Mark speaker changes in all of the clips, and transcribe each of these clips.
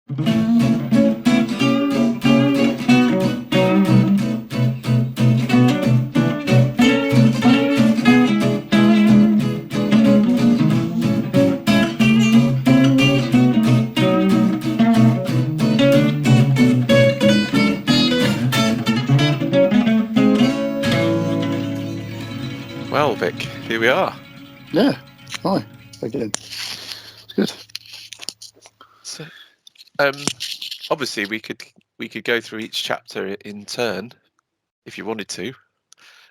Speaker 1: Well, Vic, here we are.
Speaker 2: Yeah. Hi again. It's good.
Speaker 1: So, obviously, we could go through each chapter in turn if you wanted to,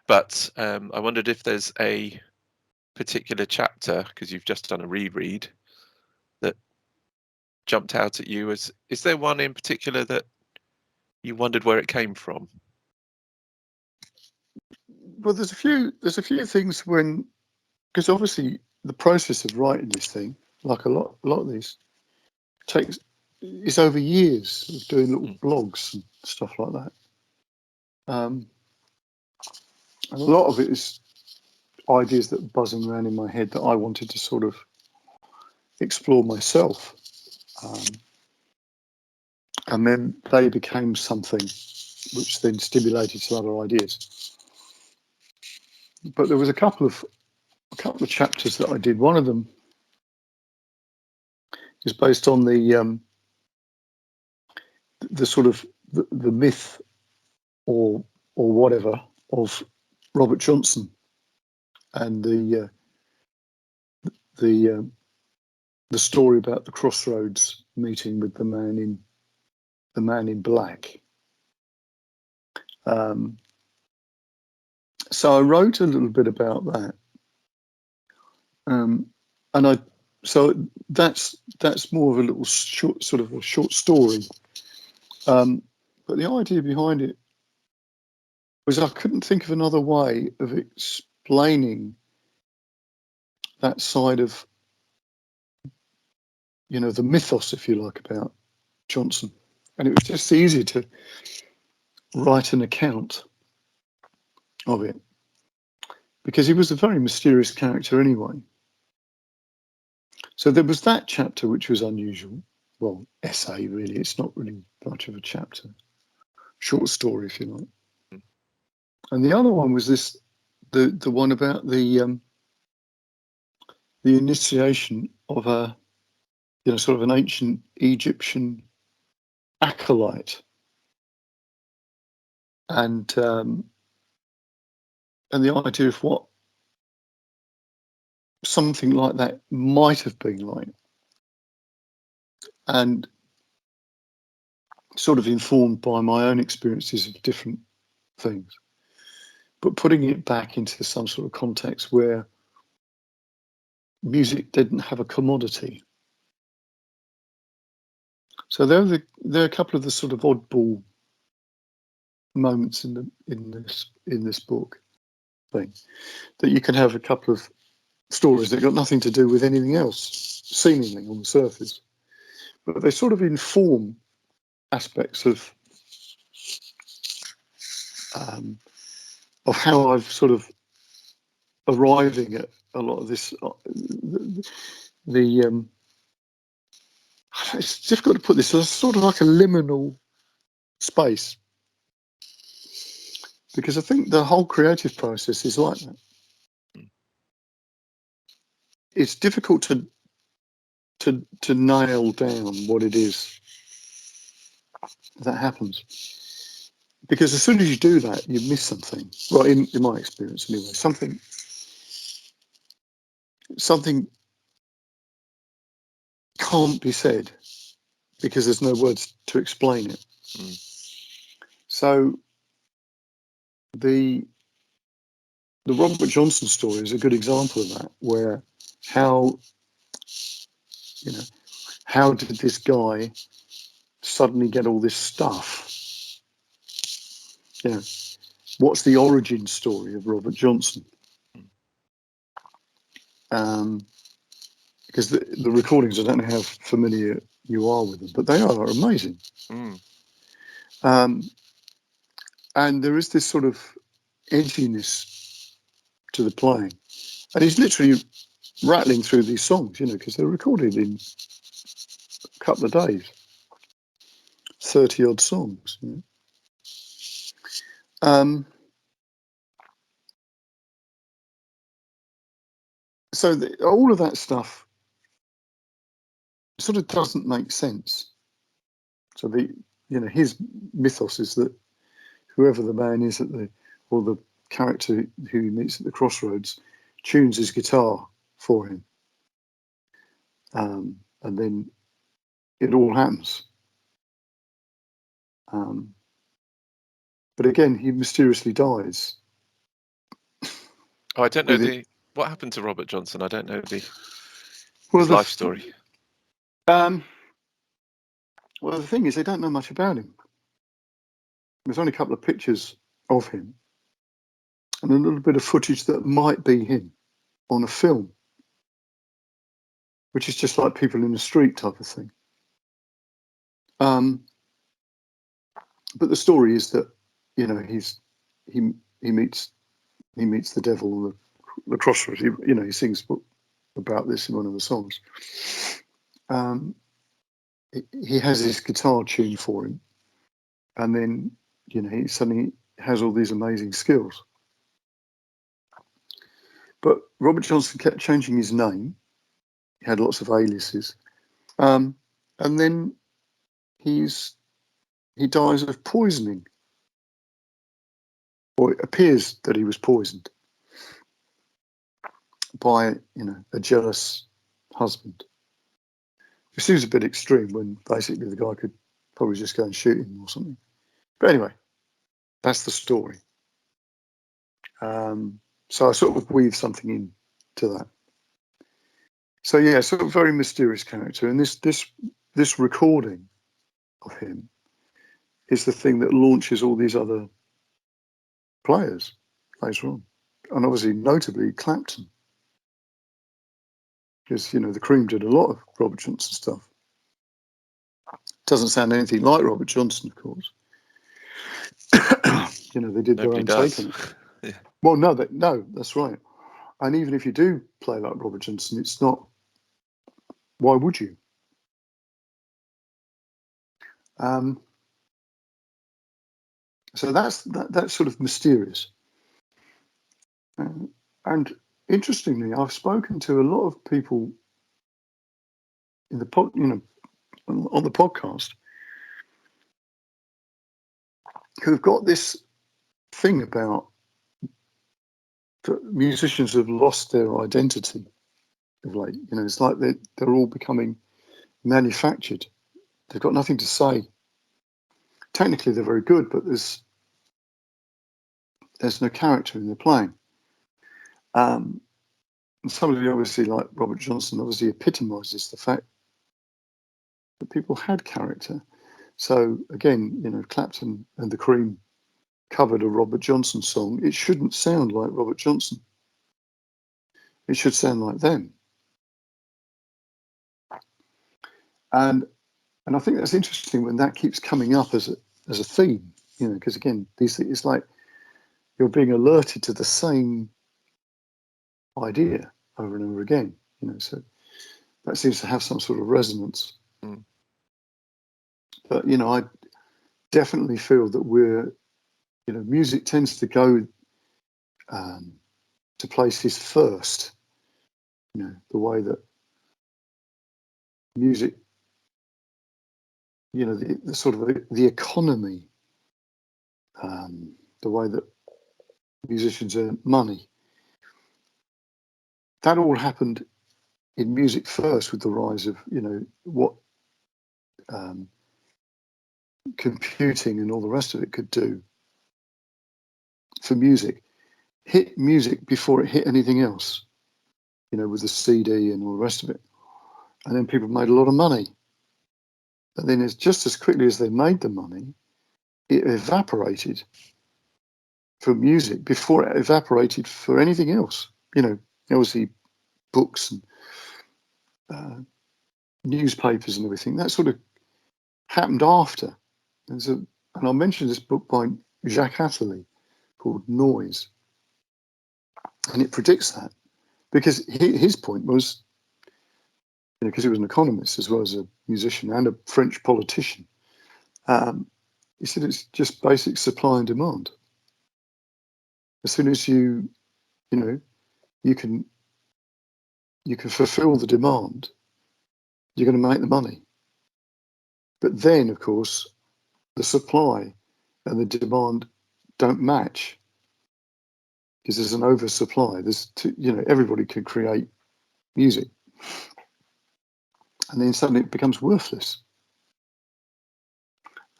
Speaker 1: but I wondered if there's a particular chapter, because you've just done a reread, that jumped out at you. Is there one in particular that you wondered where it came from?
Speaker 2: Well, there's a few things because obviously the process of writing this thing, like a lot of these, it's over years of doing little blogs and stuff like that. And a lot of it is ideas that are buzzing around in my head that I wanted to sort of explore myself. And then they became something which then stimulated some other ideas. But there was a couple of chapters that I did. One of them is based on the sort of the myth or whatever of Robert Johnson and the story about the Crossroads meeting with the man in black. So I wrote a little bit about that, and so that's more of a little short story. But the idea behind it was I couldn't think of another way of explaining that side of, the mythos, if you like, about Johnson. And it was just easier to write an account of it because he was a very mysterious character anyway. So there was that chapter, which was unusual. Well, essay, really. It's not really much of a chapter. Short story, if you like. And the other one was the one about the initiation of a, sort of an ancient Egyptian acolyte, and the idea of what something like that might have been like, and sort of informed by my own experiences of different things, but putting it back into some sort of context where music didn't have a commodity. So there are a couple of the sort of oddball moments in this book thing, that you can have a couple of stories that got nothing to do with anything else, seemingly on the surface, but they sort of inform aspects of how I've sort of arriving at a lot of this. It's difficult to put this. It's sort of like a liminal space, because I think the whole creative process is like that. It's difficult to nail down what it is that happens, because as soon as you do that, you miss something. Well, in my experience anyway, something can't be said because there's no words to explain it. So the Robert Johnson story is a good example of that, where how did this guy suddenly get all this stuff? What's the origin story of Robert Johnson? Because the recordings, I don't know how familiar you are with them, but they are amazing. And there is this sort of edginess to the playing. And he's literally rattling through these songs, because they're recorded in a couple of days. 30 odd songs. You know? So all of that stuff sort of doesn't make sense. So his mythos is that whoever the man is or the character who he meets at the Crossroads tunes his guitar for him, and then it all happens. But again, he mysteriously dies.
Speaker 1: Oh, I don't know what happened to Robert Johnson. I don't know his life story.
Speaker 2: Well, the thing is, they don't know much about him. There's only a couple of pictures of him and a little bit of footage that might be him on a film, which is just like people in the street type of thing. But the story is that, you know, he meets the devil, the Crossroads. He sings about this in one of the songs. He has his guitar tuned for him, and then, you know, he suddenly has all these amazing skills. But Robert Johnson kept changing his name. He had lots of aliases, and then he dies of poisoning, or it appears that he was poisoned by, you know, a jealous husband. It seems a bit extreme when basically the guy could probably just go and shoot him or something. But anyway, that's the story. So I sort of weave something into that. So yeah, sort of very mysterious character, and this recording of him is the thing that launches all these other players later on, and obviously notably Clapton, because, you know, the Cream did a lot of Robert Johnson stuff. Doesn't sound anything like Robert Johnson, of course. You know, they did
Speaker 1: Nobody
Speaker 2: their own
Speaker 1: does.
Speaker 2: take on it.
Speaker 1: Yeah.
Speaker 2: Well, no, that's right. And even if you do play like Robert Johnson, it's not. Why would you? So that's sort of mysterious. And interestingly, I've spoken to a lot of people in the on the podcast who've got this thing about that musicians have lost their identity of late. You know, it's like they're all becoming manufactured. They've got nothing to say. Technically, they're very good, but there's no character in their playing. And somebody obviously like Robert Johnson obviously epitomises the fact that people had character. So again, you know, Clapton and the Cream covered a Robert Johnson song. It shouldn't sound like Robert Johnson. It should sound like them. And I think that's interesting when that keeps coming up as a theme, you know, because again, it's like you're being alerted to the same idea over and over again, you know, so that seems to have some sort of resonance. But, you know, I definitely feel that you know, music tends to go to places first, you know, the way that music, you know, the sort of the economy, the way that musicians earn money, that all happened in music first with the rise of, you know, what computing and all the rest of it could do for music. Hit music before it hit anything else, you know, with the CD and all the rest of it. And then people made a lot of money. And then it's just as quickly as they made the money, it evaporated for music before it evaporated for anything else. You know, obviously books and newspapers and everything, that sort of happened after. And I mentioned this book by Jacques Attali called Noise. And it predicts that, because his point was, you know, because he was an economist as well as a musician and a French politician, He said it's just basic supply and demand. As soon as you can fulfill the demand, you're going to make the money. But then, of course, the supply and the demand don't match because there's an oversupply. Everybody can create music, and then suddenly it becomes worthless.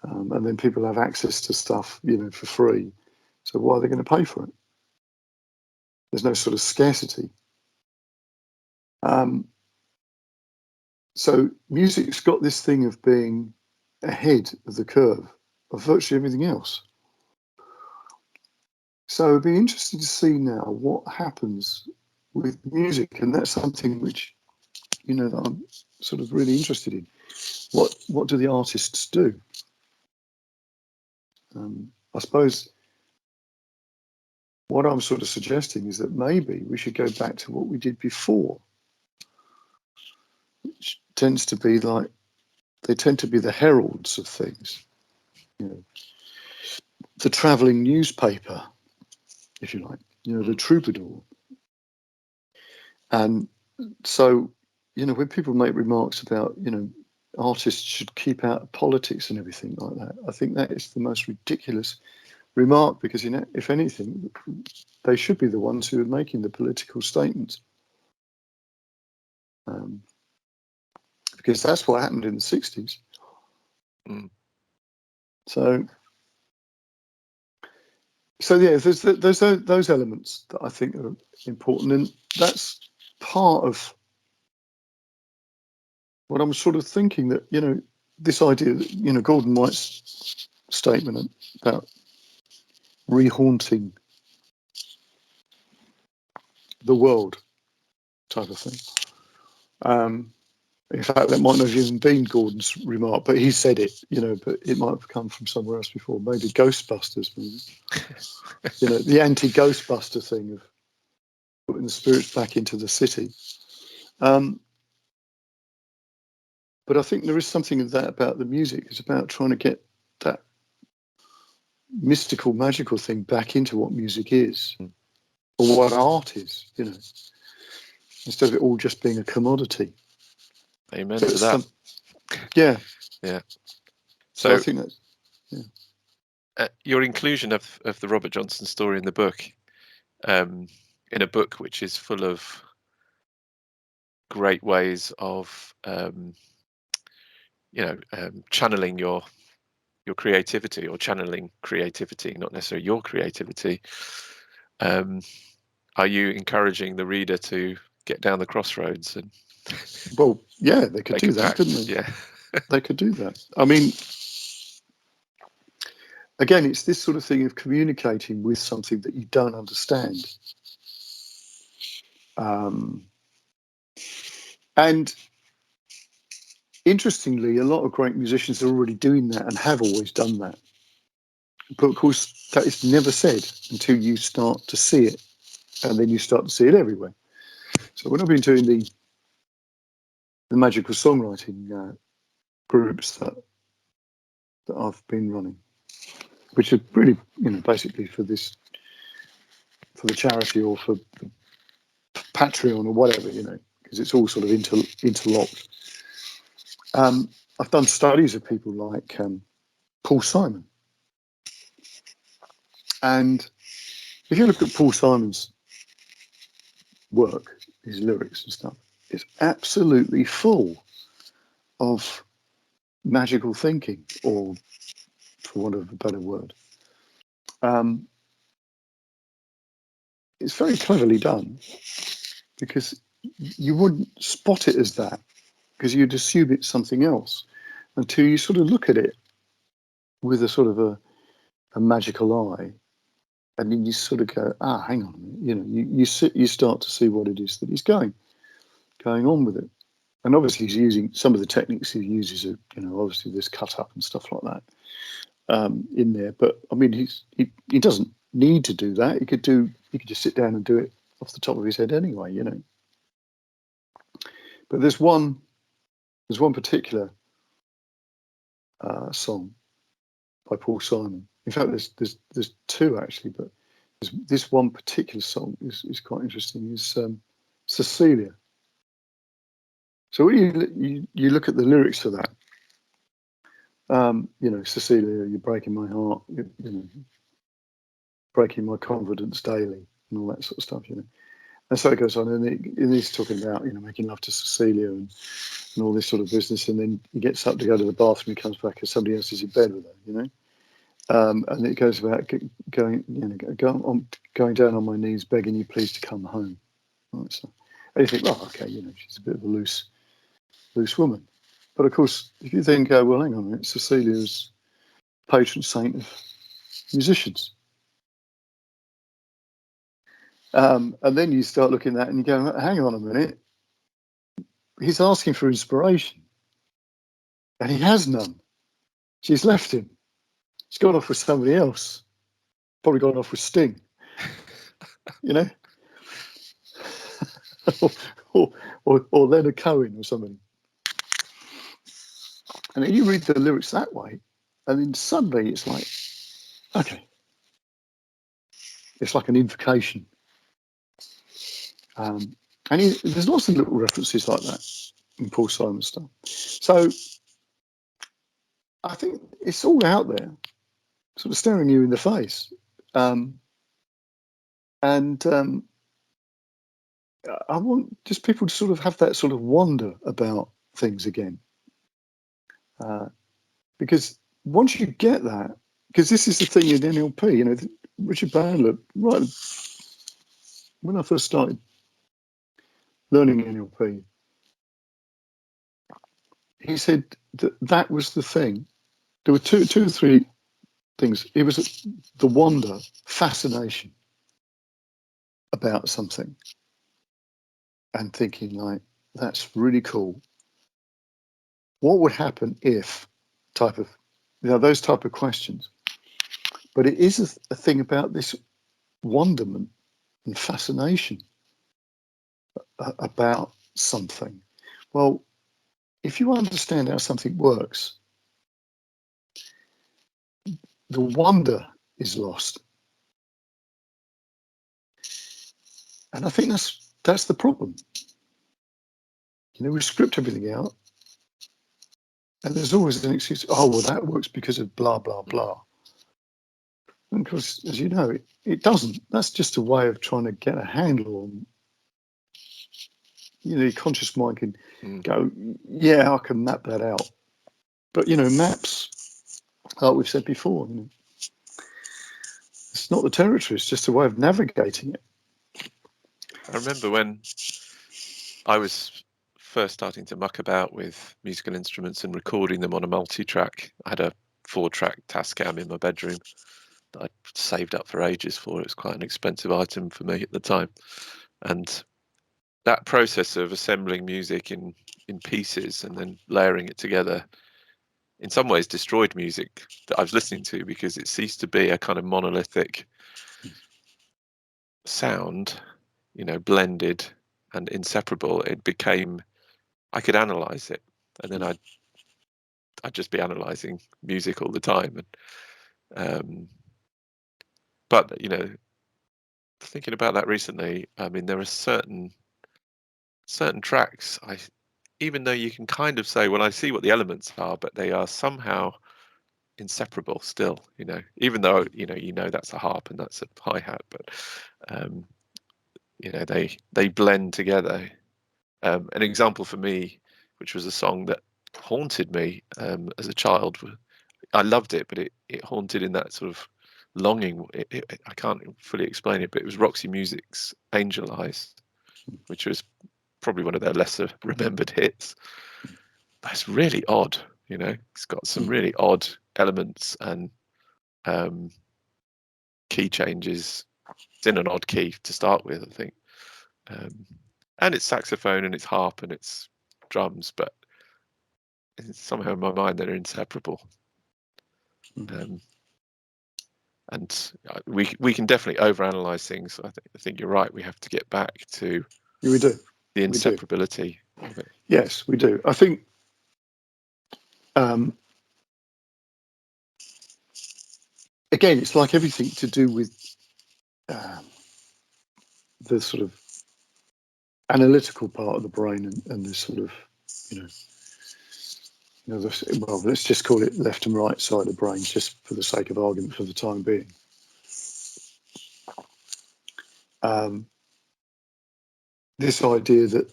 Speaker 2: And then people have access to stuff, for free. So why are they going to pay for it? There's no sort of scarcity. So music's got this thing of being ahead of the curve of virtually everything else. So it'd be interesting to see now what happens with music, and that's something which, that I'm sort of really interested in. What do the artists do? I suppose what I'm sort of suggesting is that maybe we should go back to what we did before, which tends to be like, they tend to be the heralds of things, the travelling newspaper, if you like, the troubadour. And so, when people make remarks about, artists should keep out of politics and everything like that, I think that is the most ridiculous remark, because, if anything, they should be the ones who are making the political statements. Because that's what happened in the 60s. So yeah, there's those elements that I think are important, and that's part of what I'm sort of thinking, that this idea that Gordon White's statement about rehaunting the world type of thing. In fact, that might not have even been Gordon's remark, but he said it, but it might have come from somewhere else before. Maybe Ghostbusters, maybe. The anti-Ghostbuster thing of putting the spirits back into the city. But I think there is something of that about the music. It's about trying to get that mystical, magical thing back into what music is, or what art is, instead of it all just being a commodity.
Speaker 1: Amen to that.
Speaker 2: Yeah.
Speaker 1: So
Speaker 2: I think that's
Speaker 1: your inclusion of the Robert Johnson story in the book, in a book which is full of great ways of channeling your creativity, or channeling creativity, not necessarily your creativity. Are you encouraging the reader to get down the Crossroads? And
Speaker 2: well, yeah, they could do that, couldn't they?
Speaker 1: Yeah.
Speaker 2: They could do that. I mean, again, it's this sort of thing of communicating with something that you don't understand. And interestingly, a lot of great musicians are already doing that and have always done that. But of course, that is never said until you start to see it, and then you start to see it everywhere. So when I've been doing the magical songwriting groups that I've been running, which are really, basically for the charity or for Patreon or whatever, because it's all sort of interlocked. I've done studies of people like Paul Simon. And if you look at Paul Simon's work, his lyrics and stuff, it's absolutely full of magical thinking, or for want of a better word. It's very cleverly done, because you wouldn't spot it as that, because you'd assume it's something else until you sort of look at it with a sort of a magical eye, and then you sort of go, hang on a minute, you start to see what it is that he's going on with it. And obviously he's using some of the techniques he uses, obviously there's cut up and stuff like that in there. But I mean, he doesn't need to do that. He could just sit down and do it off the top of his head anyway, But there's one particular song by Paul Simon. In fact, there's two actually, but this one particular song is quite interesting. Is Cecilia. So when you look at the lyrics for that, Cecilia, you're breaking my heart, breaking my confidence daily, and all that sort of stuff, And so it goes on, and he's talking about, making love to Cecilia and all this sort of business, and then he gets up to go to the bathroom, he comes back, and somebody else is in bed with her, and it goes about going down on my knees, begging you please to come home. Right, so, and you think, well, okay, she's a bit of a loose woman. But of course, if you then go, well, hang on a minute, Cecilia's patron saint of musicians. And then you start looking at that and you go, hang on a minute, he's asking for inspiration. And he has none. She's left him. She's gone off with somebody else. Probably gone off with Sting. or Leonard Cohen or somebody. And then you read the lyrics that way, and then suddenly it's like, okay. It's like an invocation. And there's lots of little references like that in Paul Simon's stuff. So I think it's all out there, sort of staring you in the face. I want just people to sort of have that sort of wonder about things again. Because once you get that, because this is the thing in NLP, Richard Bandler, right when I first started learning NLP, he said that was the thing. There were two or three things. It was the wonder, fascination about something, and thinking like, that's really cool. What would happen if those type of questions. But it is a thing about this wonderment and fascination about something. Well, if you understand how something works, the wonder is lost. And I think that's the problem. We script everything out, and there's always an excuse. Oh, well, that works because of blah, blah, blah. And of course, as you know, it doesn't. That's just a way of trying to get a handle on, your conscious mind can go, yeah, I can map that out. But, maps, like we've said before, it's not the territory, it's just a way of navigating it.
Speaker 1: I remember when I was first starting to muck about with musical instruments and recording them on a multi-track. I had a 4-track Tascam in my bedroom that I'd saved up for ages for. It was quite an expensive item for me at the time. And that process of assembling music in pieces and then layering it together in some ways destroyed music that I was listening to, because it ceased to be a kind of monolithic sound, blended and inseparable. It became, I could analyze it, and then I'd just be analyzing music all the time. And but thinking about that recently, I mean, there are certain tracks, even though you can kind of say, well, I see what the elements are, but they are somehow inseparable still, even though that's a harp and that's a hi-hat, but they blend together. An example for me, which was a song that haunted me as a child, I loved it, but it haunted in that sort of longing. I can't fully explain it, but it was Roxy Music's Angel Eyes, which was probably one of their lesser remembered hits. But it's really odd, it's got some really odd elements and key changes. It's in an odd key to start with, I think. And it's saxophone and it's harp and it's drums, but somehow in my mind they're inseparable. And we can definitely overanalyze things. I think you're right. We have to get back to the inseparability of it.
Speaker 2: Yes, we do. I think again, it's like everything to do with the sort of analytical part of the brain and the sort of, you know, well, let's just call it left and right side of the brain, just for the sake of argument for the time being. This idea that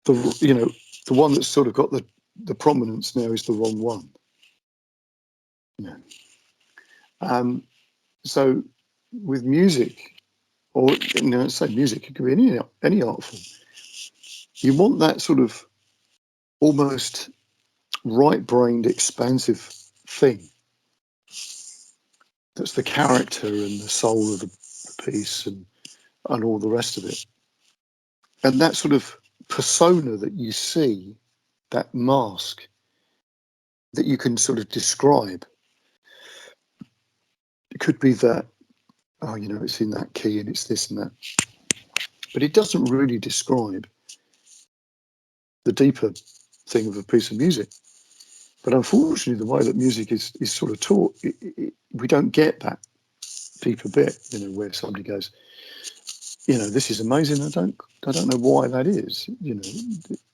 Speaker 2: the one that's sort of got the prominence now is the wrong one. Yeah. So with music, or say music, it could be any art form. You want that sort of almost right-brained, expansive thing that's the character and the soul of the piece and all the rest of it. And that sort of persona that you see, that mask that you can sort of describe, it could be that, it's in that key and it's this and that. But it doesn't really describe the deeper thing of a piece of music. But unfortunately, the way that music is sort of taught, we don't get that deeper bit, where somebody goes, this is amazing. I don't know why that is,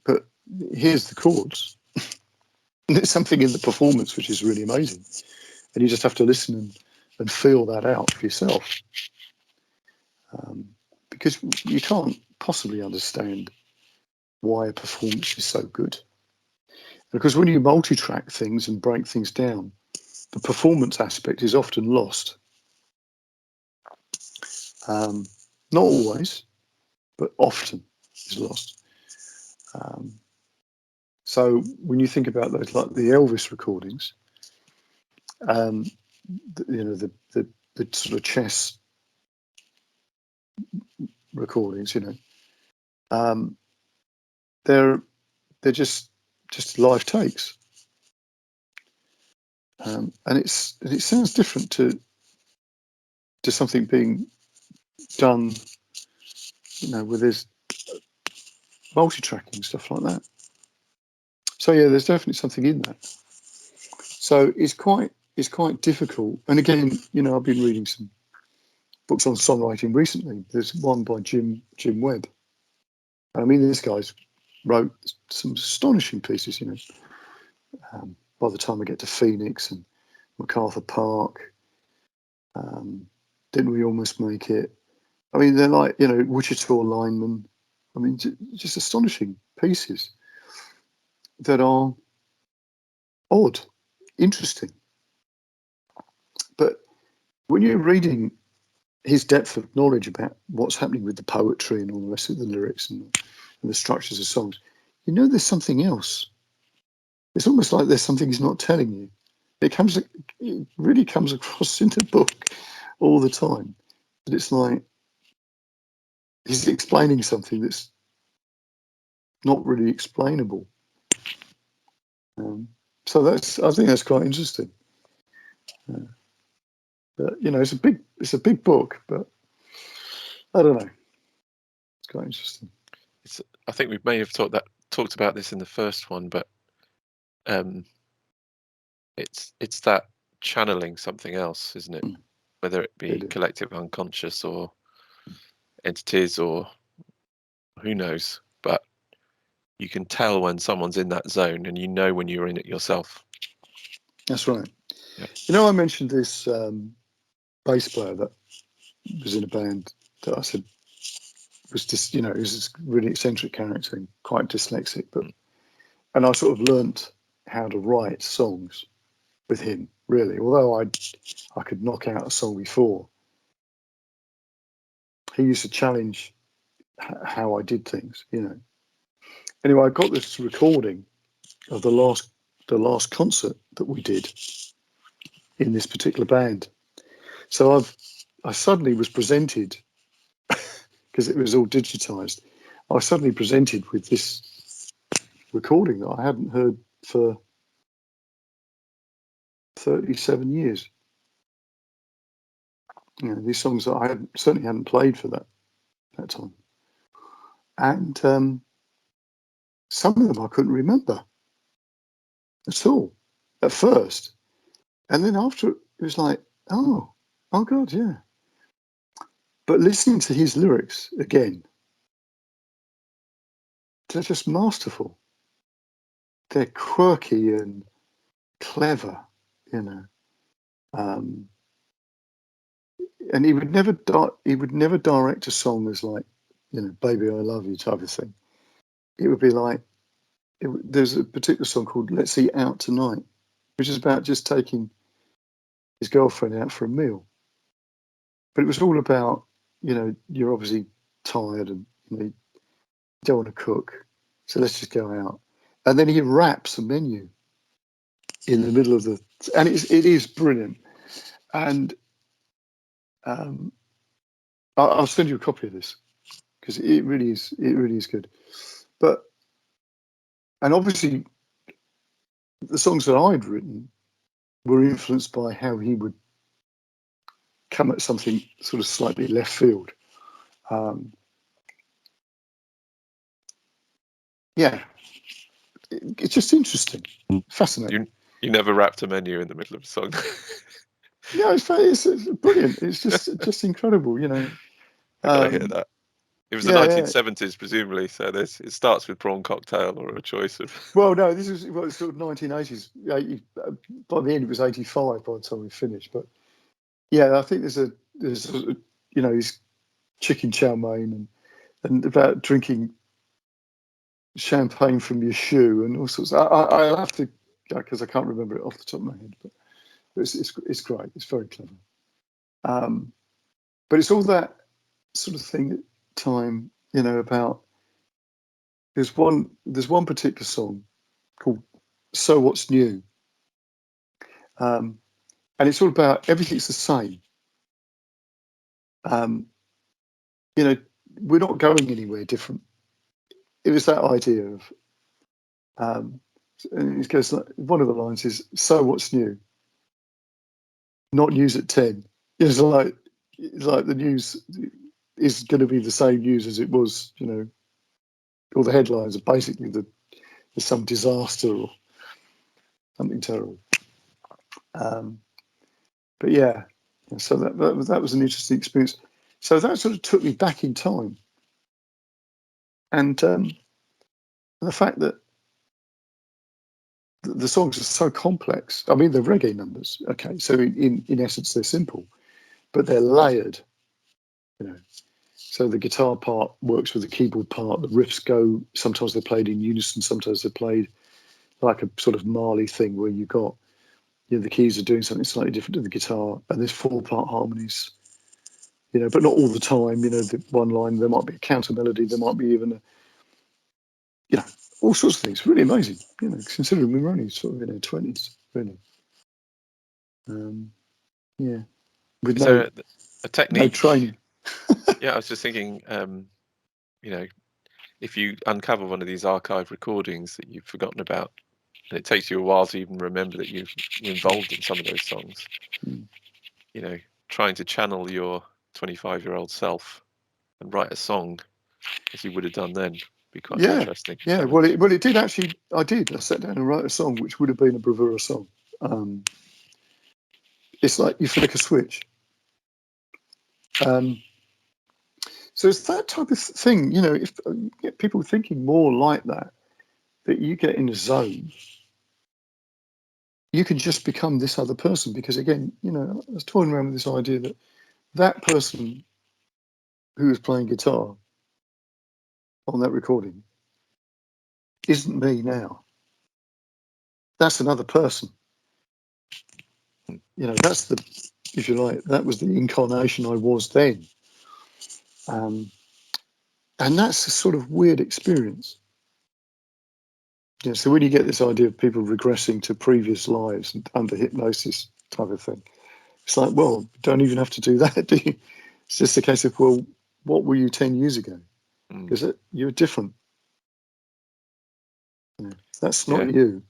Speaker 2: but here's the chords. There's something in the performance which is really amazing, and you just have to listen and feel that out for yourself, because you can't possibly understand why a performance is so good. Because when you multi-track things and break things down, the performance aspect is often lost. Not always, but often is lost. So when you think about those, like the Elvis recordings, the sort of chess recordings, they're just live takes, and it sounds different to something being done, with this multi-tracking stuff like that. So yeah, there's definitely something in that. So it's quite difficult. And again, I've been reading some books on songwriting recently. There's one by Jim Webb. I mean, this guy's wrote some astonishing pieces. By the time I get to Phoenix and MacArthur Park, Didn't We Almost Make It? I mean, they're like, Wichita Lineman. I mean, just astonishing pieces that are odd, interesting. But when you're reading his depth of knowledge about what's happening with the poetry and all the rest of the lyrics and the structures of songs, there's something else. It's almost like there's something he's not telling you. It really comes across in the book all the time. But it's like he's explaining something that's not really explainable. So I think that's quite interesting. But it's a big book, but I don't know. It's quite interesting.
Speaker 1: I think we may have talked about this in the first one, but it's that channeling something else, isn't it? Whether it be collective unconscious or entities or who knows, but you can tell when someone's in that zone, and when you're in it yourself.
Speaker 2: That's right.
Speaker 1: Yeah.
Speaker 2: I mentioned this bass player that was in a band that I said was just, he was this really eccentric character and quite dyslexic, and I sort of learnt how to write songs with him, really. Although I could knock out a song before, he used to challenge how I did things, Anyway, I got this recording of the last concert that we did in this particular band. So I suddenly was presented, because it was all digitized, I was suddenly presented with this recording that I hadn't heard for 37 years. These songs that I certainly hadn't played for that time. And some of them I couldn't remember at all. at first, and then after it was like, oh God, yeah. But listening to his lyrics again, they're just masterful. They're quirky and clever, you know. And he would never direct a song as like, you know, "Baby, I Love You" type of thing. It would be like, there's a particular song called "Let's Eat Out Tonight," which is about just taking his girlfriend out for a meal. But it was all about, you know, you're obviously tired and you don't want to cook, so let's just go out. And then he raps a menu in the middle of and it is brilliant. And I'll send you a copy of this because it really is good. And obviously the songs that I'd written were influenced by how he would come at something sort of slightly left field. Yeah, it's just interesting, fascinating.
Speaker 1: You never rapped a menu in the middle of a song.
Speaker 2: Yeah, it's brilliant. It's just incredible, you know.
Speaker 1: I gotta hear that. It was the 1970s, presumably, so it starts with prawn cocktail or a choice of.
Speaker 2: Well, no, this was sort of 1980s. By the end, it was 85 by the time we finished. But yeah, I think there's you know, his chicken chow mein and about drinking champagne from your shoe and all sorts. I'll have to, because I can't remember it off the top of my head, but it's great. It's very clever. But it's all that sort of thing at time, you know, about there's one particular song called "So What's New," and it's all about everything's the same. You know, we're not going anywhere different. It was that idea of, and it goes like, one of the lines is, "So what's new? Not news at 10." It's like the news is going to be the same news as it was, you know. All the headlines are basically there's some disaster or something terrible. But yeah, so that was an interesting experience. So that sort of took me back in time, and the fact that the songs are so complex. I mean, they're reggae numbers, okay. So in essence, they're simple, but they're layered. You know, so the guitar part works with the keyboard part. The riffs go. Sometimes they're played in unison. Sometimes they're played like a sort of Marley thing where you got, you know, the keys are doing something slightly different to the guitar, and there's 4-part harmonies. You know, but not all the time. You know, the one line there might be a counter melody. There might be even you know, all sorts of things. Really amazing. You know, considering we were only sort of in our 20s, really. Yeah, with
Speaker 1: Is there a technique?
Speaker 2: no training.
Speaker 1: Yeah, I was just thinking, you know, if you uncover one of these archive recordings that you've forgotten about, and it takes you a while to even remember that you're involved in some of those songs, you know, trying to channel your 25-year-old self and write a song as you would have done then be quite an interesting challenge.
Speaker 2: Well, it did actually. I sat down and wrote a song which would have been a bravura song. It's like you flick a switch. So it's that type of thing, you know. If you get people thinking more like that you get in a zone, you can just become this other person. Because again, you know, I was toying around with this idea that person who was playing guitar on that recording isn't me now. That's another person. You know, that's the, if you like, that was the incarnation I was then. And that's a sort of weird experience. Yeah, so when you get this idea of people regressing to previous lives and under hypnosis type of thing, it's like, well, don't even have to do that, do you? It's just a case of, well, what were you 10 years ago? Because you're different. You know, that's not you.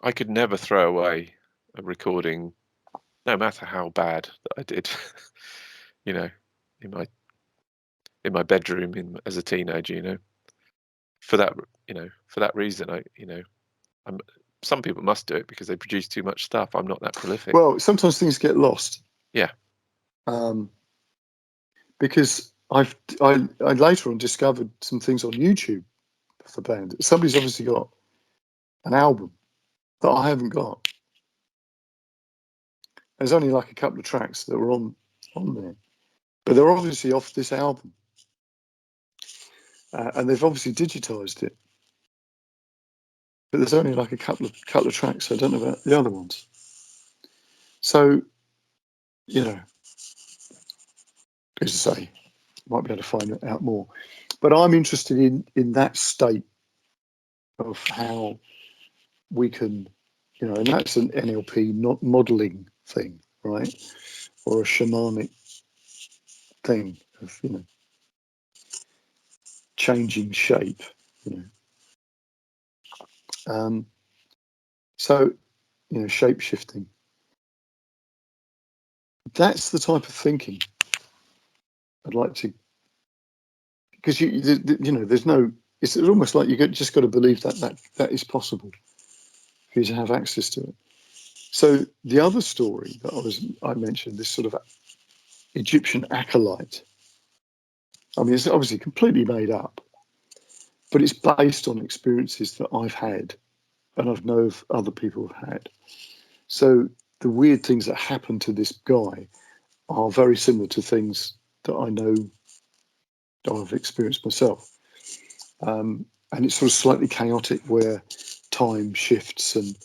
Speaker 1: I could never throw away a recording, no matter how bad that I did. You know, in my bedroom as a teenager. You know, for that reason, some people must do it because they produce too much stuff. I'm not that prolific.
Speaker 2: Well, sometimes things get lost.
Speaker 1: Yeah.
Speaker 2: Because I later on discovered some things on YouTube for the band. Somebody's obviously got an album that I haven't got. There's only like a couple of tracks that were on there, but they're obviously off this album, and they've obviously digitized it. But there's only like a couple of tracks. So I don't know about the other ones. So, you know, as I say, might be able to find out more. But I'm interested in that state of how we can, you know, and that's an NLP not modeling thing, right? Or a shamanic thing of, you know, changing shape, you know. So, you know, shape shifting. That's the type of thinking I'd like to, because you know, there's no. It's almost like just got to believe that is possible for you to have access to it. So the other story that I mentioned, this sort of Egyptian acolyte. I mean, it's obviously completely made up, but it's based on experiences that I've had, and I've know of other people have had. So the weird things that happen to this guy are very similar to things that I know I've experienced myself. And it's sort of slightly chaotic where time shifts and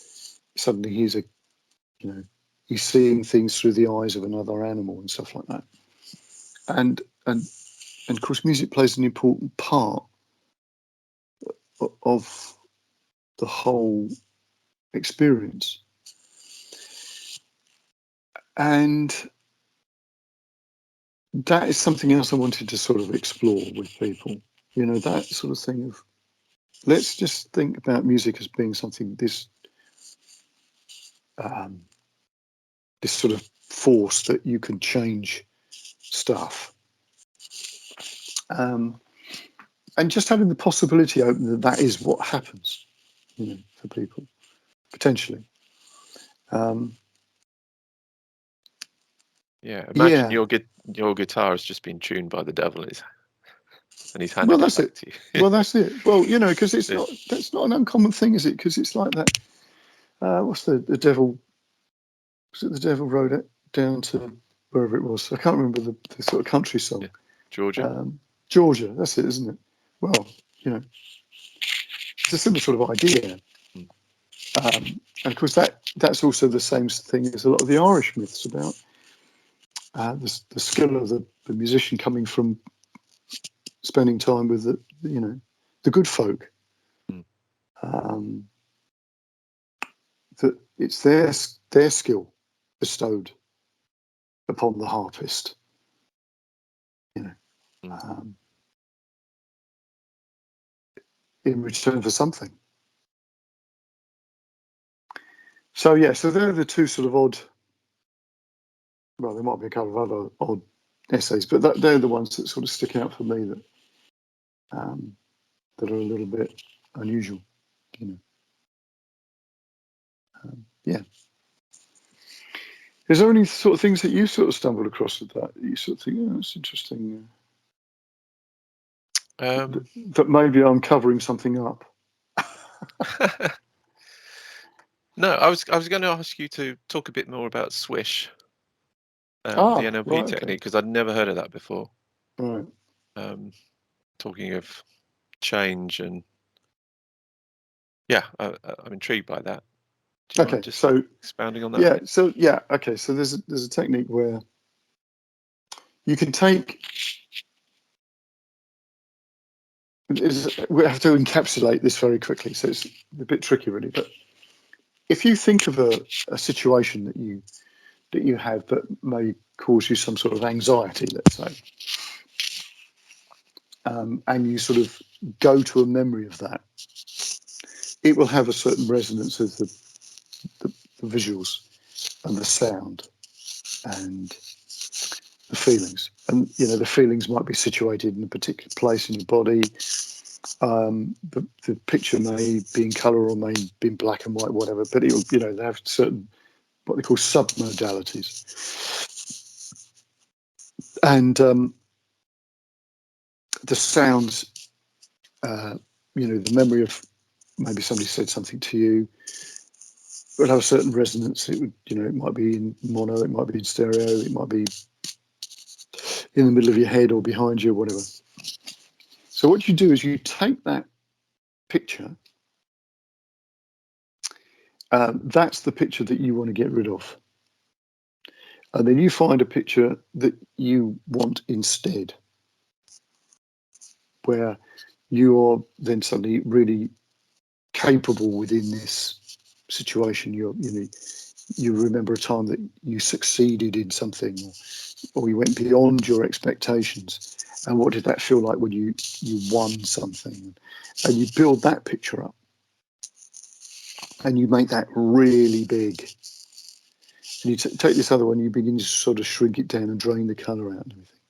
Speaker 2: suddenly he's seeing things through the eyes of another animal and stuff like that. And of course music plays an important part of the whole experience. And that is something else I wanted to sort of explore with people. You know, that sort of thing of, let's just think about music as being something, this sort of force that you can change stuff. And just having the possibility open that is what happens, you know, for people, potentially.
Speaker 1: Imagine your guitar has just been tuned by the devil and he's handed it back to you.
Speaker 2: Well, that's it. Well, you know, because that's not an uncommon thing, is it? Because it's like that. What's the devil? Was it the devil wrote it down to wherever it was? I can't remember the sort of country song.
Speaker 1: Yeah. Georgia.
Speaker 2: Georgia, that's it, isn't it? Well, you know, it's a similar sort of idea. And of course, that's also the same thing as a lot of the Irish myths about the skill of the musician coming from spending time with the good folk. That it's their skill bestowed upon the harpist, you know, in return for something. So they're the two sort of odd. Well, there might be a couple of other odd essays, but they're the ones that sort of stick out for me that are a little bit unusual, you know. Is there any sort of things that you sort of stumbled across with that? You sort of think, oh, that's interesting. That maybe I'm covering something up.
Speaker 1: No, I was going to ask you to talk a bit more about Swish, the NLP technique, because I'd never heard of that before.
Speaker 2: Right.
Speaker 1: Talking of change and I'm intrigued by that. Do you mind just expounding on that?
Speaker 2: Yeah. So okay. So there's a technique where you can take. We have to encapsulate this very quickly, so it's a bit tricky, really. But if you think of a situation that you have that may cause you some sort of anxiety, let's say, and you sort of go to a memory of that, it will have a certain resonance of the visuals and the sound and the feelings. And, you know, the feelings might be situated in a particular place in your body. The picture may be in colour or may be in black and white, whatever, but it'll, they have certain what they call submodalities. And the sounds, the memory of maybe somebody said something to you would have a certain resonance. It would, it might be in mono, it might be in stereo, it might be in the middle of your head or behind you or whatever. So what you do is you take that picture, that's the picture that you want to get rid of. And then you find a picture that you want instead, where you're then suddenly really capable within this situation. You remember a time that you succeeded in something, or you went beyond your expectations. And what did that feel like when you won something? And you build that picture up, and you make that really big. And you take this other one, you begin to sort of shrink it down and drain the colour out and everything.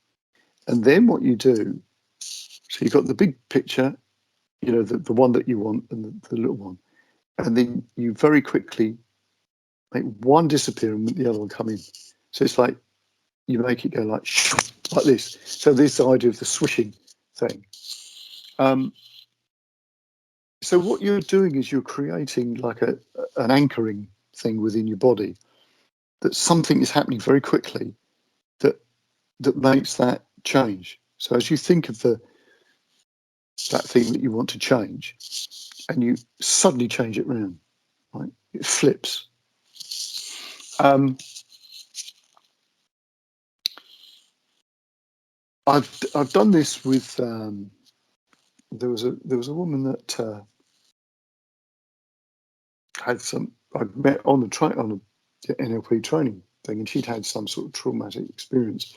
Speaker 2: And then what you do, so you've got the big picture, the one that you want, and the little one. And then you very quickly make one disappear and the other one come in. So it's like you make it go like this. So this idea of the swishing thing. So what you're doing is you're creating like an anchoring thing within your body, that something is happening very quickly that makes that change. So as you think of that thing that you want to change, and you suddenly change it around, right? It flips. I've done this with there was a woman that had some I'd met on the NLP training thing, and she'd had some sort of traumatic experience.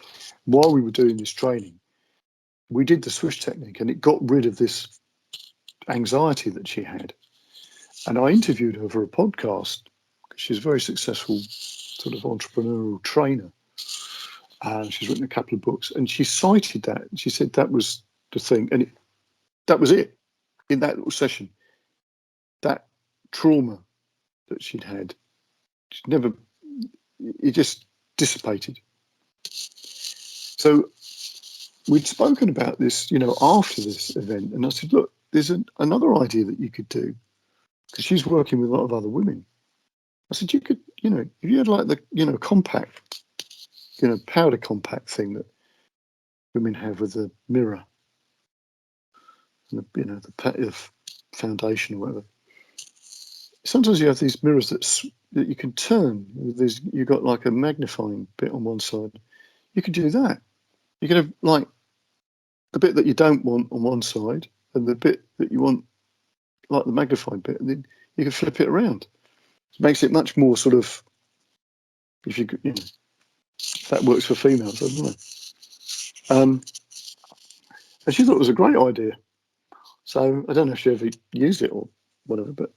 Speaker 2: While we were doing this training, we did the Swish technique, and it got rid of this anxiety that she had. And I interviewed her for a podcast because she's a very successful sort of entrepreneurial trainer. She's written a couple of books, and she cited that. She said that was the thing, and that was it in that little session. That trauma that she'd had, it just dissipated. So we'd spoken about this, after this event, and I said, look, there's another idea that you could do, because she's working with a lot of other women. I said, you could, if you had like the, compact, powder compact thing that women have with the mirror and the foundation or whatever. Sometimes you have these mirrors that you can turn. You've got like a magnifying bit on one side. You could do that. You could have like the bit that you don't want on one side and the bit that you want, like the magnified bit, and then you can flip it around. It makes it much more sort of, if you could, that works for females, I don't know. And she thought it was a great idea. So I don't know if she ever used it or whatever, but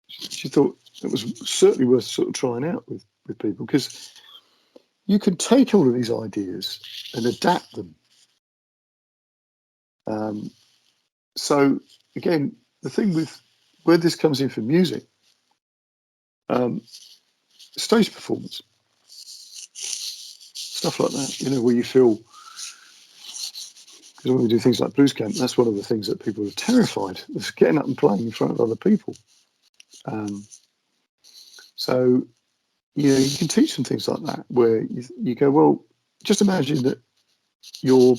Speaker 2: she thought it was certainly worth sort of trying out with people, because you can take all of these ideas and adapt them. So again, the thing with where this comes in for music, stage performance, stuff like that, where you feel, because when we do things like blues camp, that's one of the things that people are terrified of, getting up and playing in front of other people. So you can teach them things like that, where you go, well, just imagine that you're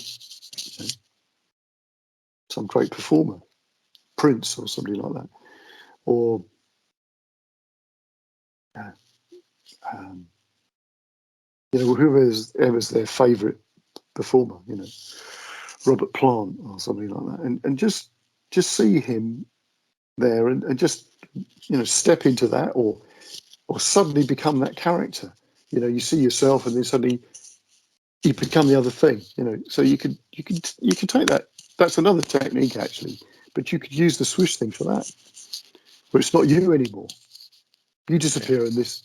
Speaker 2: some great performer, Prince or somebody like that, or whoever's their favourite performer, Robert Plant or something like that, and just see him there and just step into that, or suddenly become that character. You see yourself, and then suddenly you become the other thing. So you can take that. That's another technique actually, but you could use the Swish thing for that, where it's not you anymore. You disappear in this.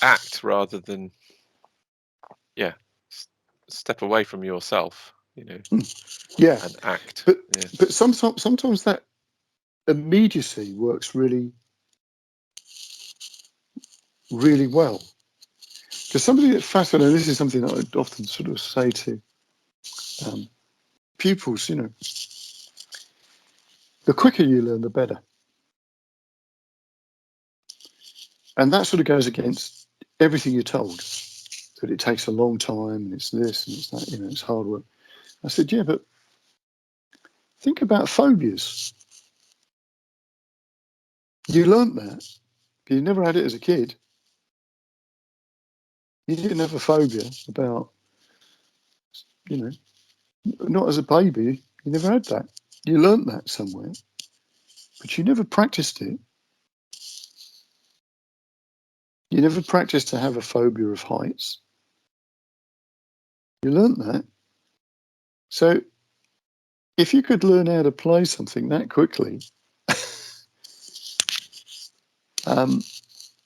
Speaker 1: Act rather than step away from yourself.
Speaker 2: Yeah,
Speaker 1: and act.
Speaker 2: But sometimes that immediacy works really, really well. Because somebody that's fascinating, this is something that I often sort of say to pupils, the quicker you learn, the better. And that sort of goes against everything you're told, that it takes a long time and it's this and it's that, it's hard work. I said, yeah, but think about phobias. You learnt that, but you never had it as a kid. You didn't have a phobia about, not as a baby. You never had that. You learnt that somewhere, but you never practiced it. You never practiced to have a phobia of heights. You learnt that. So if you could learn how to play something that quickly,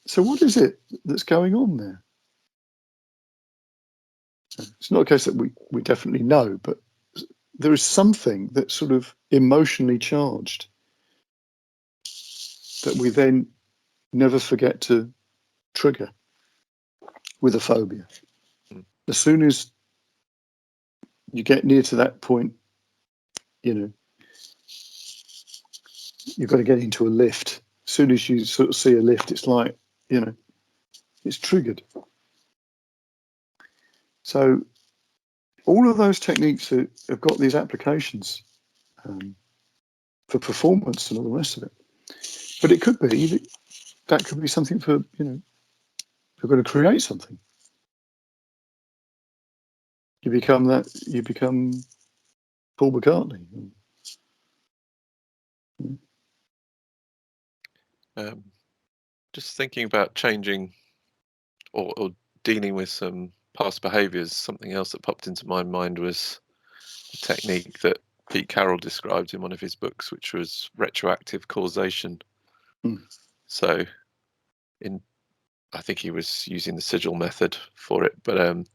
Speaker 2: so what is it that's going on there? It's not a case that we definitely know, but there is something that's sort of emotionally charged that we then never forget to trigger with a phobia. As soon as you get near to that point, you've got to get into a lift. As soon as you sort of see a lift, it's like, it's triggered. So all of those techniques have got these applications for performance and all the rest of it. But it could be that could be something for, you're going to create something. You become Paul McCartney.
Speaker 1: Just thinking about changing or dealing with some past behaviours, something else that popped into my mind was a technique that Pete Carroll described in one of his books, which was retroactive causation. So I think he was using the sigil method for it, but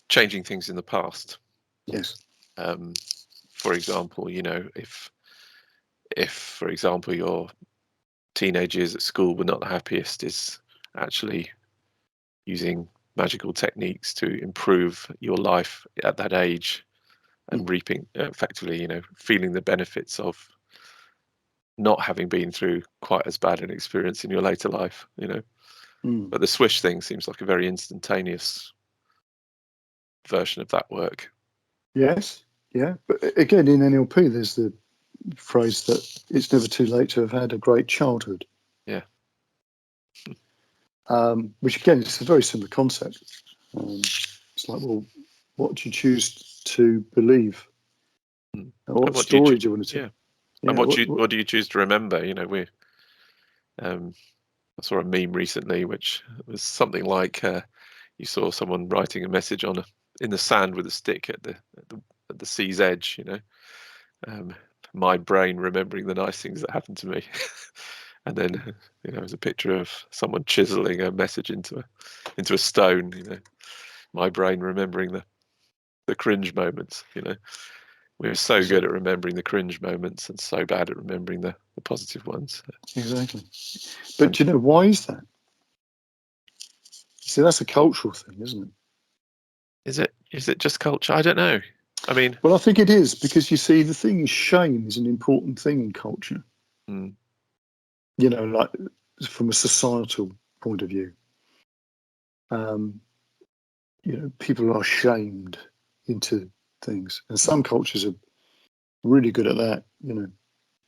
Speaker 1: changing things in the past.
Speaker 2: Yes.
Speaker 1: For example, if for example your teenage years at school were not the happiest, is actually using magical techniques to improve your life at that age and reaping effectively, feeling the benefits of not having been through quite as bad an experience in your later life, But the Swish thing seems like a very instantaneous version of that work.
Speaker 2: Yes. Yeah. But again, in NLP, there's the phrase that it's never too late to have had a great childhood.
Speaker 1: Yeah.
Speaker 2: Which again, it's a very similar concept. It's like, well, what do you choose to believe? What story do you want to tell?
Speaker 1: Yeah. And what do you choose to remember? I saw a meme recently which was something like you saw someone writing a message in the sand with a stick at the sea's edge. My brain remembering the nice things that happened to me, and then there's a picture of someone chiseling a message into a stone. My brain remembering the cringe moments. We're so good at remembering the cringe moments and so bad at remembering the positive ones.
Speaker 2: Exactly. But do you know, why is that? See, that's a cultural thing, isn't it?
Speaker 1: Is it just culture? I don't know. I mean,
Speaker 2: well, I think it is, because you see, the thing is, shame is an important thing in culture. Like from a societal point of view. People are shamed into things, and some cultures are really good at that.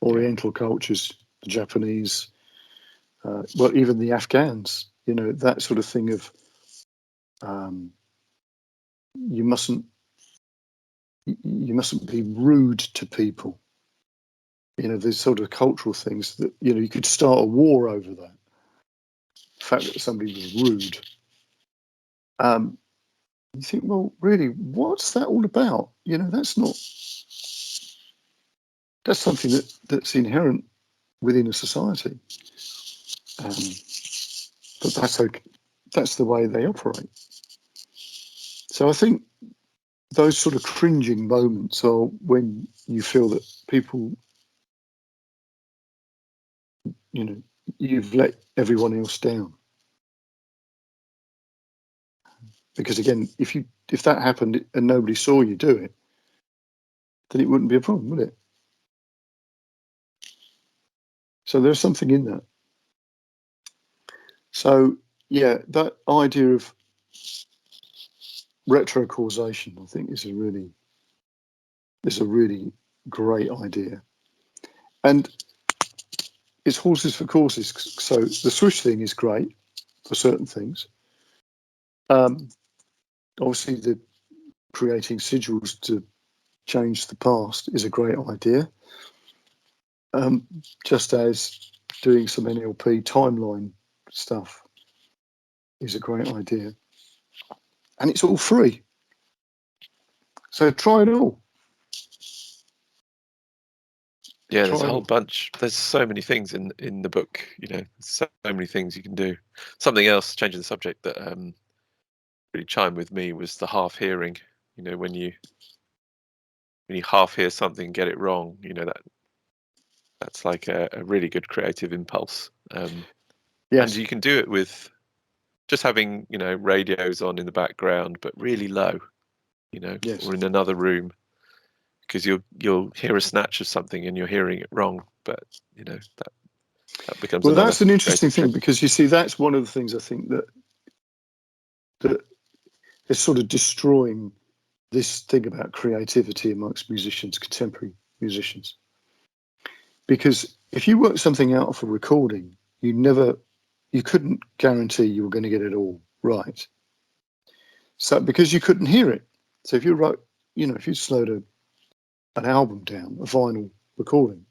Speaker 2: Oriental cultures, the Japanese, well, even the Afghans. That sort of thing of you mustn't be rude to people. There's sort of cultural things that you could start a war over that. The fact that somebody was rude. You think, well, really, what's that all about? That's something that's inherent within a society. But that's okay. That's the way they operate. So I think those sort of cringing moments are when you feel that people, you've let everyone else down. Because again, if that happened and nobody saw you do it, then it wouldn't be a problem, would it? So there's something in that. So yeah, that idea of retrocausation, I think, is a really great idea. And it's horses for courses. So the Swish thing is great for certain things. Obviously, the creating sigils to change the past is a great idea. Just as doing some NLP timeline stuff is a great idea. And it's all free. So try it all.
Speaker 1: Yeah, there's a whole bunch. There's so many things in the book, so many things you can do. Something else, changing the subject, that really chimed with me was the half hearing. When you half hear something and get it wrong, that's like a really good creative impulse.
Speaker 2: Yes.
Speaker 1: And you can do it with just having, radios on in the background, but really low,
Speaker 2: Yes.
Speaker 1: or in another room, because you'll hear a snatch of something and you're hearing it wrong. But that becomes
Speaker 2: that's an interesting thing,
Speaker 1: trick.
Speaker 2: because you see, that's one of the things I think that is sort of destroying this thing about creativity amongst musicians, contemporary musicians. Because if you work something out of a recording, you couldn't guarantee you were going to get it all right. So because you couldn't hear it. So if you wrote, if you slowed an album down, a vinyl recording,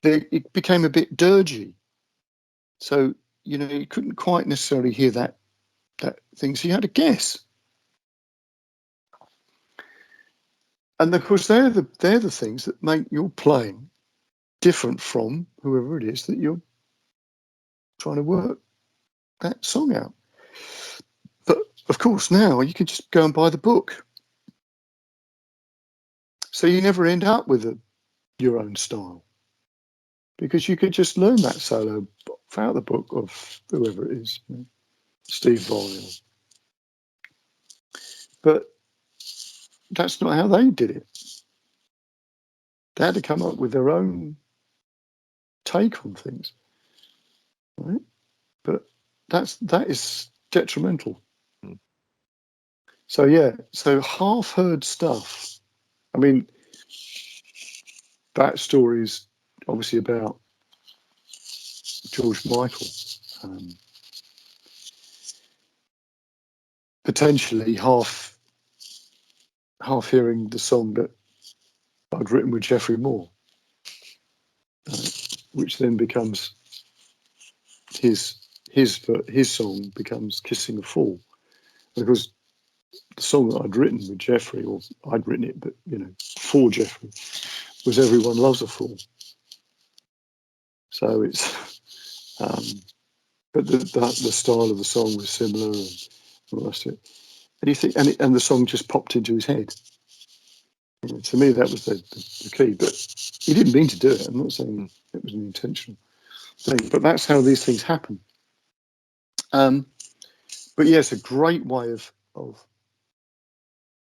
Speaker 2: it became a bit dirgy. So, you couldn't quite necessarily hear that thing. So you had to guess. And of course, they're the things that make your playing different from whoever it is that you're trying to work that song out. But of course, now you can just go and buy the book. So you never end up with your own style, because you could just learn that solo out the book of whoever it is, Steve Vai. But that's not how they did it. They had to come up with their own take on things, right? But that is detrimental. So yeah, so half-heard stuff. I mean, that story is obviously about George Michael, potentially half hearing the song that I'd written with Jeffrey Moore, which then becomes his song becomes "Kissing a Fool," because the song that I'd written with Jeffrey, or I'd written it, but for Jeffrey, was "Everyone Loves a Fool." So it's, but the style of the song was similar, and all the rest of it. And you think, and the song just popped into his head. To me, that was the key. But he didn't mean to do it. I'm not saying it was an intentional thing, but that's how these things happen. But yes, a great way of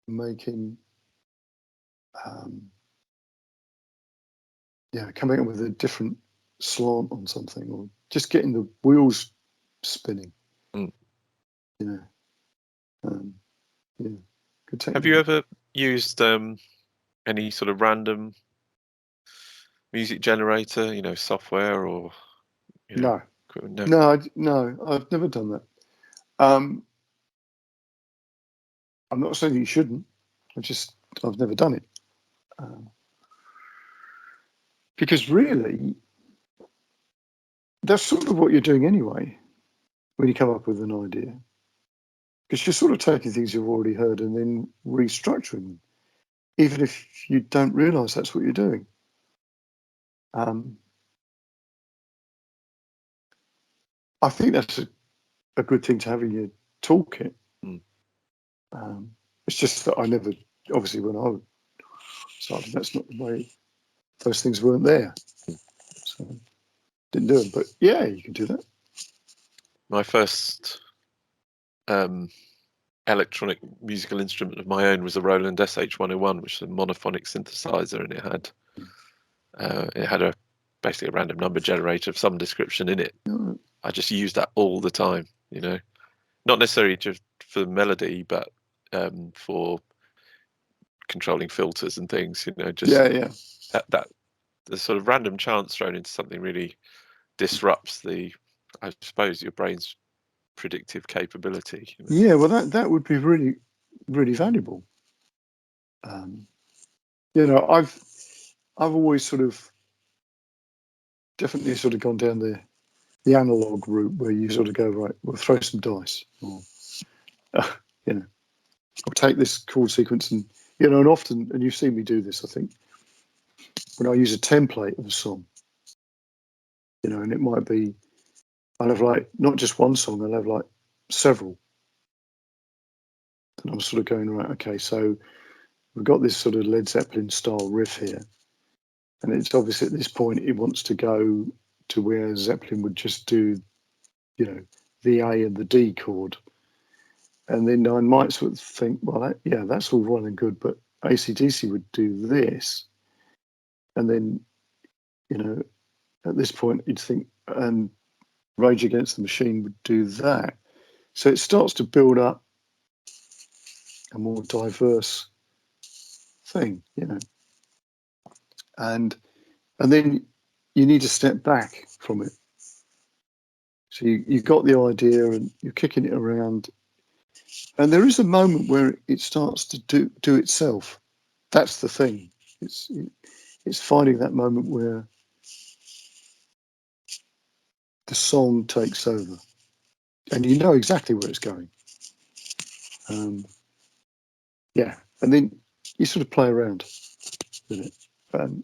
Speaker 2: making, coming up with a different slant on something, or just getting the wheels spinning. Yeah. Good technique.
Speaker 1: Have you ever used any sort of random music generator, software, or
Speaker 2: No,
Speaker 1: equipment?
Speaker 2: No, I've never done that. I'm not saying you shouldn't. I've never done it, because really, that's sort of what you're doing anyway when you come up with an idea, because you're sort of taking things you've already heard and then restructuring them, even if you don't realise that's what you're doing. I think that's a good thing to have in your toolkit. It's just that I never obviously when I started, that's not the way. Those things weren't there, so didn't do them. But yeah, you can do that.
Speaker 1: My first electronic musical instrument of my own was a Roland SH-101, which is a monophonic synthesizer, and it had basically a random number generator of some description in it.
Speaker 2: Oh,
Speaker 1: I just used that all the time, not necessarily just for melody, but for controlling filters and things, just
Speaker 2: yeah.
Speaker 1: that the sort of random chance thrown into something really disrupts I suppose, your brain's predictive capability.
Speaker 2: Yeah, well, that would be really, really valuable. I've always sort of definitely sort of gone down the analog route where you sort of go, right, we'll throw some dice, or I'll take this chord sequence and and often, and you've seen me do this, I think, when I use a template of a song, and it might be, I'll have like not just one song, I'll have like several. And I'm sort of going, right, okay, so we've got this sort of Led Zeppelin style riff here. And it's obvious at this point it wants to go to where Zeppelin would just do, the A and the D chord. And then I might sort of think, well, that's all well and good, but AC/DC would do this. And then, at this point you'd think, and Rage Against the Machine would do that. So it starts to build up a more diverse thing, and then you need to step back from it. So you've got the idea and you're kicking it around, and there is a moment where it starts to do itself. That's the thing. It's finding that moment where the song takes over, and you know exactly where it's going. And then you sort of play around with it, and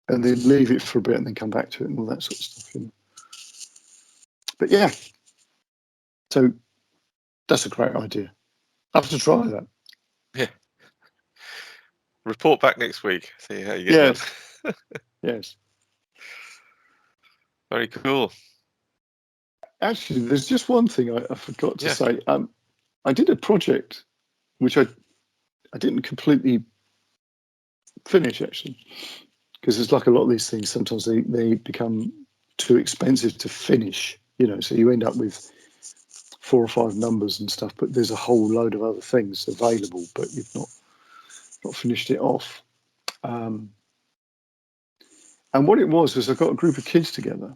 Speaker 2: then leave it for a bit, and then come back to it, and all that sort of stuff. But yeah, so that's a great idea. I have to try that.
Speaker 1: Yeah. Report back next week. See how you get
Speaker 2: Yes.
Speaker 1: on.
Speaker 2: Yes.
Speaker 1: Very cool.
Speaker 2: Actually, there's just one thing I forgot to
Speaker 1: Yeah.
Speaker 2: say. I did a project which I didn't completely finish, actually, because it's like a lot of these things. Sometimes they become too expensive to finish, so you end up with 4 or 5 numbers and stuff, but there's a whole load of other things available, but you've not finished it off. And what it was I got a group of kids together.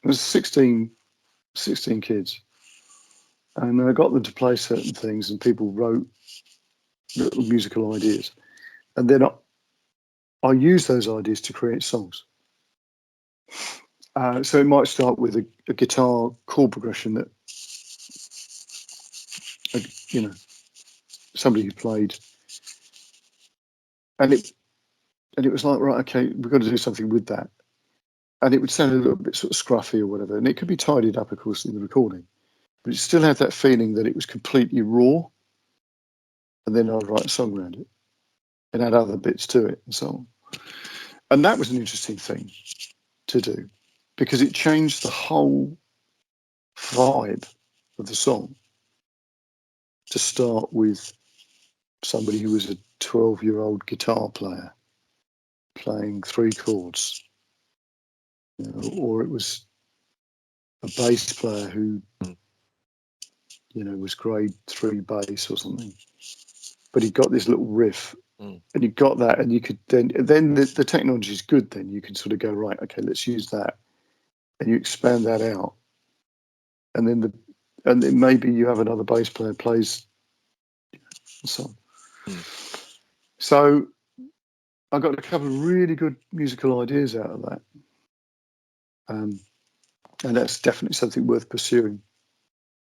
Speaker 2: It was 16 kids. And I got them to play certain things, and people wrote little musical ideas. And then I used those ideas to create songs. So it might start with a guitar chord progression that, somebody who played. And it was like, right, okay, we've got to do something with that. And it would sound a little bit sort of scruffy or whatever. And it could be tidied up, of course, in the recording. But it still had that feeling that it was completely raw. And then I'd write a song around it and add other bits to it and so on. And that was an interesting thing to do, because it changed the whole vibe of the song, to start with somebody who was a 12-year-old guitar player playing 3 chords, or it was a bass player who was grade 3 bass or something, but he got this little riff, and you got that, and you could then the technology is good. Then you can sort of go, right, okay, let's use that, and you expand that out, and then maybe you have another bass player plays the song. So I got a couple of really good musical ideas out of that, and that's definitely something worth pursuing.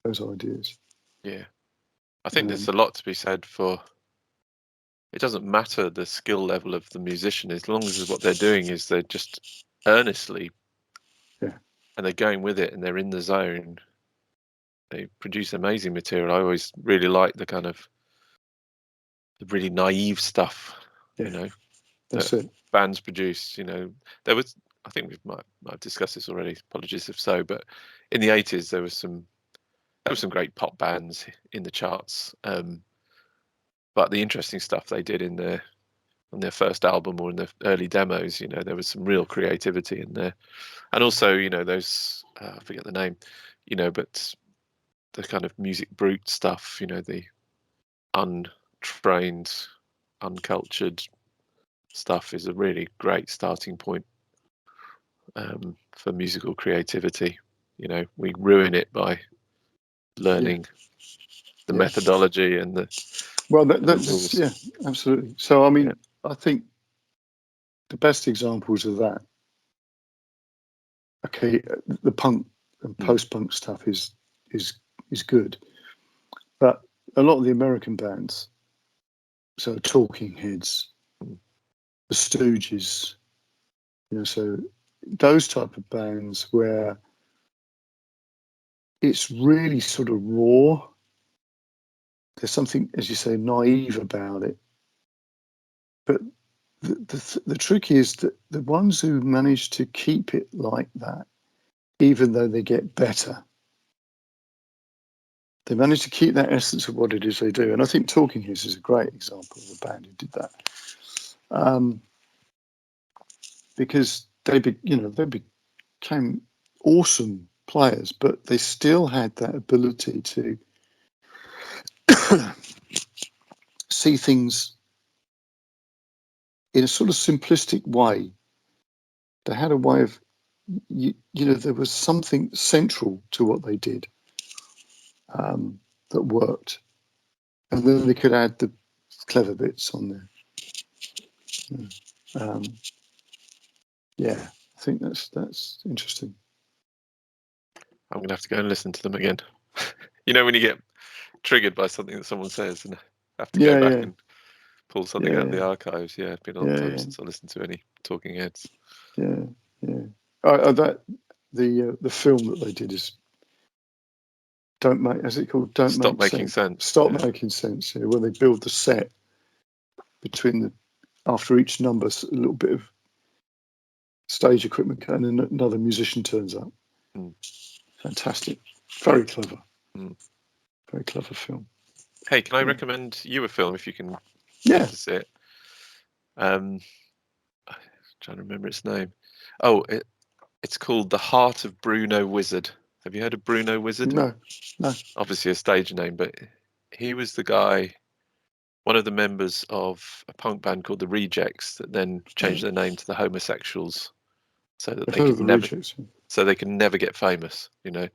Speaker 2: Those ideas.
Speaker 1: Yeah. I think there's a lot to be said for. It doesn't matter the skill level of the musician, as long as what they're doing is they're just earnestly, and they're going with it, and they're in the zone. They produce amazing material. I always really like the kind of the really naive stuff,
Speaker 2: Yeah,
Speaker 1: you know,
Speaker 2: that's
Speaker 1: that
Speaker 2: it.
Speaker 1: bands produce. You know, there was, I think we might have discussed this already. Apologies if so, but in the 80s there was some great pop bands in the charts. But the interesting stuff they did on their first album or in the early demos, you know, there was some real creativity in there. And also, you know, those I forget the name, you know, but the kind of music brute stuff, you know, the untrained, uncultured stuff is a really great starting point for musical creativity. You know, we ruin it by learning the
Speaker 2: Yeah.
Speaker 1: methodology and the
Speaker 2: Well,
Speaker 1: and the
Speaker 2: that's,
Speaker 1: rules.
Speaker 2: yeah, absolutely. So, I
Speaker 1: Yeah.
Speaker 2: mean, I think the best examples of that, okay, the punk and
Speaker 1: Mm.
Speaker 2: post-punk stuff is good, but a lot of the American bands, so Talking Heads,
Speaker 1: Mm.
Speaker 2: the Stooges, you know, so those type of bands where it's really sort of raw. There's something, as you say, naive about it. But the trick is that the ones who manage to keep it like that, even though they get better, they manage to keep that essence of what it is they do. And I think Talking Heads is a great example of a band who did that, because they became awesome players, but they still had that ability to see things in a sort of simplistic way. They had a way of, there was something central to what they did that worked, and then they could add the clever bits on there. Yeah, I think that's interesting.
Speaker 1: I'm gonna have to go and listen to them again. You know, when you get triggered by something that someone says and have to go
Speaker 2: Yeah,
Speaker 1: back
Speaker 2: yeah,
Speaker 1: and pull something out of
Speaker 2: yeah,
Speaker 1: the archives. Yeah, it's been a long
Speaker 2: yeah,
Speaker 1: time
Speaker 2: yeah,
Speaker 1: since I listened to any Talking Heads.
Speaker 2: yeah, yeah. That the film that they did is Don't Make, as it called, Don't
Speaker 1: Stop
Speaker 2: Make
Speaker 1: making
Speaker 2: Sense.
Speaker 1: sense.
Speaker 2: Stop
Speaker 1: Yeah.
Speaker 2: Making Sense. Yeah, where they build the set between after each number, a little bit of stage equipment, and then another musician turns up.
Speaker 1: Mm.
Speaker 2: Fantastic, very clever,
Speaker 1: Mm.
Speaker 2: very clever film.
Speaker 1: Hey, can I
Speaker 2: Yeah,
Speaker 1: recommend you a film if you can get
Speaker 2: yeah.
Speaker 1: to see it? I'm trying to remember its name. Oh, it's called The Heart of Bruno Wizard. Have you heard of Bruno Wizard?
Speaker 2: No, no.
Speaker 1: Obviously a stage name, but he was the guy, one of the members of a punk band called the Rejects that then changed their name to the Homosexuals so that
Speaker 2: I've
Speaker 1: they
Speaker 2: heard of
Speaker 1: could
Speaker 2: the
Speaker 1: never
Speaker 2: Rejects.
Speaker 1: get famous, you know,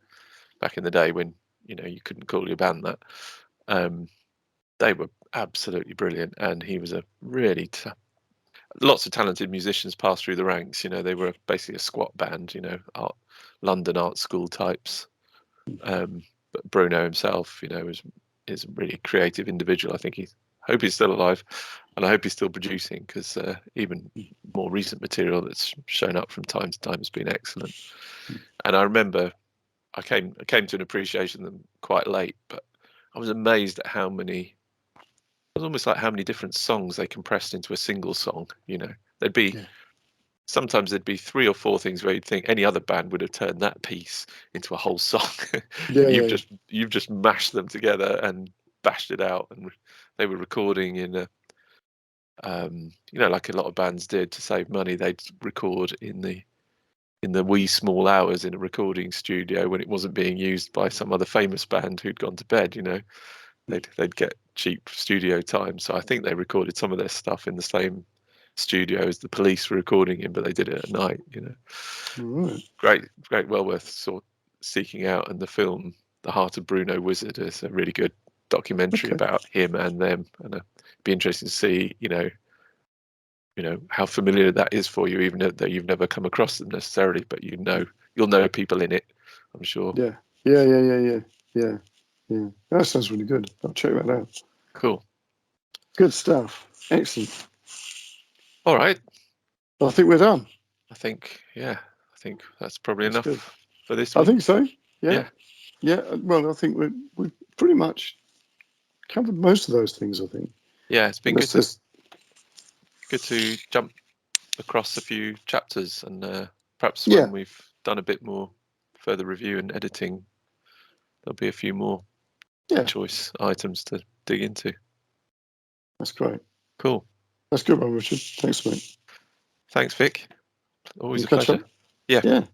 Speaker 1: back in the day when, you know, you couldn't call your band that. They were absolutely brilliant, and he was a really lots of talented musicians passed through the ranks. You know, they were basically a squat band, you know, London art school types. But Bruno himself, you know, is a really creative individual. I think hope he's still alive, and I hope he's still producing, because even more recent material that's shown up from time to time has been excellent. And I remember I came to an appreciation of them quite late, but I was amazed at how many. It was almost like how many different songs they compressed into a single song. You know, there'd be
Speaker 2: Yeah,
Speaker 1: sometimes there'd be 3 or 4 things where you'd think any other band would have turned that piece into a whole song,
Speaker 2: yeah,
Speaker 1: and
Speaker 2: yeah, yeah.
Speaker 1: you've just mashed them together and bashed it out. And they were recording in a you know, like a lot of bands did to save money. They'd record in the wee small hours in a recording studio when it wasn't being used by some other famous band who'd gone to bed. You know, they'd get cheap studio time. So I think they recorded some of their stuff in the same studio as the Police were recording in, but they did it at night. You know,
Speaker 2: All right.
Speaker 1: great, well worth seeking out. And the film, The Heart of Bruno Wizard, is a really good documentary
Speaker 2: Okay.
Speaker 1: about him and them, and it'd be interesting to see, you know how familiar that is for you, even though you've never come across them necessarily, but you'll know people in it, I'm sure.
Speaker 2: Yeah, yeah, yeah, yeah, yeah, yeah, yeah. That sounds really good. I'll check that out.
Speaker 1: Cool.
Speaker 2: Good stuff. Excellent.
Speaker 1: All right.
Speaker 2: I think we're done.
Speaker 1: I think that's probably
Speaker 2: That's good.
Speaker 1: enough for this
Speaker 2: I
Speaker 1: week.
Speaker 2: think so. Yeah,
Speaker 1: Yeah.
Speaker 2: yeah. Well, I think we've pretty much covered most of those things, I think.
Speaker 1: Yeah, it's been
Speaker 2: Let's
Speaker 1: good
Speaker 2: just,
Speaker 1: to jump across a few chapters, and perhaps
Speaker 2: Yeah.
Speaker 1: when we've done a bit more further review and editing, there'll be a few more
Speaker 2: Yeah.
Speaker 1: choice items to dig into.
Speaker 2: That's great.
Speaker 1: Cool.
Speaker 2: That's good one, Richard. Thanks, mate.
Speaker 1: Thanks, Vic. Always
Speaker 2: We'll
Speaker 1: a
Speaker 2: catch
Speaker 1: pleasure.
Speaker 2: up.
Speaker 1: Yeah.
Speaker 2: Yeah.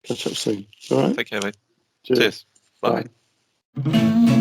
Speaker 2: Catch up soon. All right.
Speaker 1: Take care, mate.
Speaker 2: Cheers.
Speaker 1: Cheers. Bye.
Speaker 2: Bye.